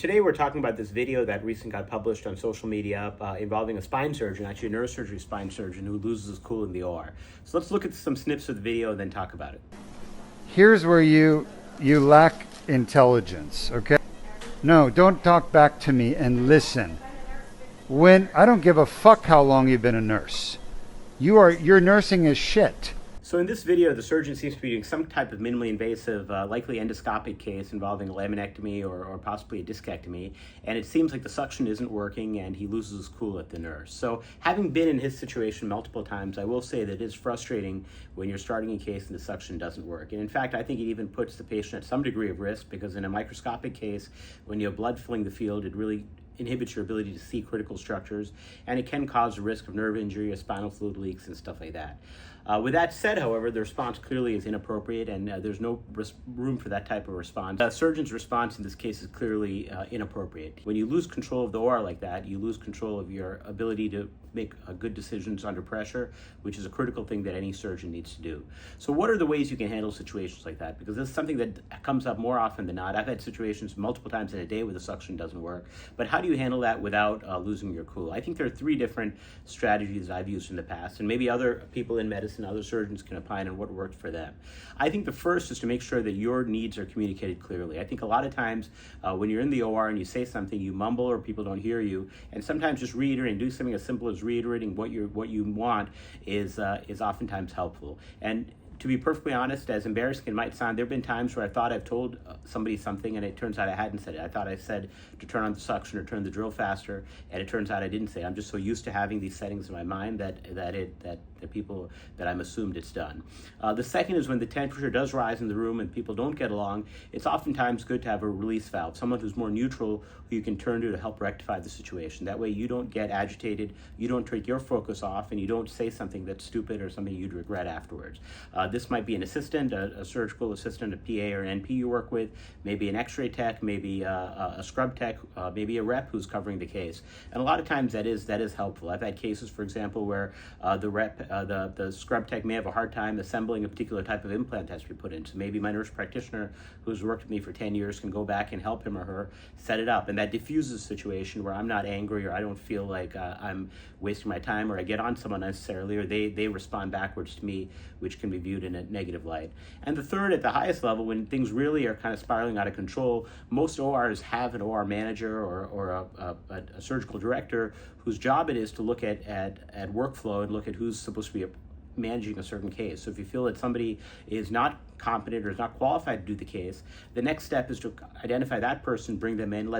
Today we're talking about this video that recently got published on social media involving a spine surgeon, actually a neurosurgery spine surgeon who loses his cool in the OR. So let's look at some snips of the video and then talk about it. Here's where you lack intelligence, okay? No, don't talk back to me and listen. I don't give a fuck how long you've been a nurse. Your nursing is shit. So in this video, the surgeon seems to be doing some type of minimally invasive, likely endoscopic case involving a laminectomy or possibly a discectomy, and it seems like the suction isn't working and he loses his cool at the nurse. So having been in his situation multiple times, I will say that it is frustrating when you're starting a case and the suction doesn't work. And in fact, I think it even puts the patient at some degree of risk, because in a microscopic case, when you have blood filling the field, it really inhibits your ability to see critical structures, and it can cause a risk of nerve injury or spinal fluid leaks and stuff like that. With that said, however, the response clearly is inappropriate, and there's no room for that type of response. The surgeon's response in this case is clearly inappropriate. When you lose control of the OR like that, you lose control of your ability to make good decisions under pressure, which is a critical thing that any surgeon needs to do. So what are the ways you can handle situations like that? Because this is something that comes up more often than not. I've had situations multiple times in a day where the suction doesn't work, but how do you handle that without losing your cool? I think there are three different strategies I've used in the past, and maybe other people in medicine, other surgeons can opine on what worked for them. I think the first is to make sure that your needs are communicated clearly. I think a lot of times when you're in the OR and you say something, you mumble or people don't hear you, and sometimes just reiterating, do something as simple as reiterating what you want is oftentimes helpful. And to be perfectly honest, as embarrassing it might sound, there have been times where I thought I've told somebody something and it turns out I hadn't said it. I thought I said to turn on the suction or turn the drill faster, and it turns out I didn't say it. I'm just so used to having these settings in my mind that I'm assumed it's done. The second is when the temperature does rise in the room and people don't get along, it's oftentimes good to have a release valve, someone who's more neutral who you can turn to help rectify the situation. That way you don't get agitated, you don't take your focus off, and you don't say something that's stupid or something you'd regret afterwards. This might be an assistant, a surgical assistant, a PA or an NP you work with, maybe an x-ray tech, maybe a scrub tech, maybe a rep who's covering the case. And a lot of times that is helpful. I've had cases, for example, where the scrub tech may have a hard time assembling a particular type of implant that has to be put in. So maybe my nurse practitioner who's worked with me for 10 years can go back and help him or her set it up. And that diffuses a situation where I'm not angry, or I don't feel like I'm wasting my time, or I get on someone unnecessarily, or they respond backwards to me, which can be viewed in a negative light. And the third, at the highest level, when things really are kind of spiraling out of control, most ORs have an OR manager or a surgical director whose job it is to look at workflow and look at who's supposed to be managing a certain case. So if you feel that somebody is not competent or is not qualified to do the case, the next step is to identify that person, bring them in, let them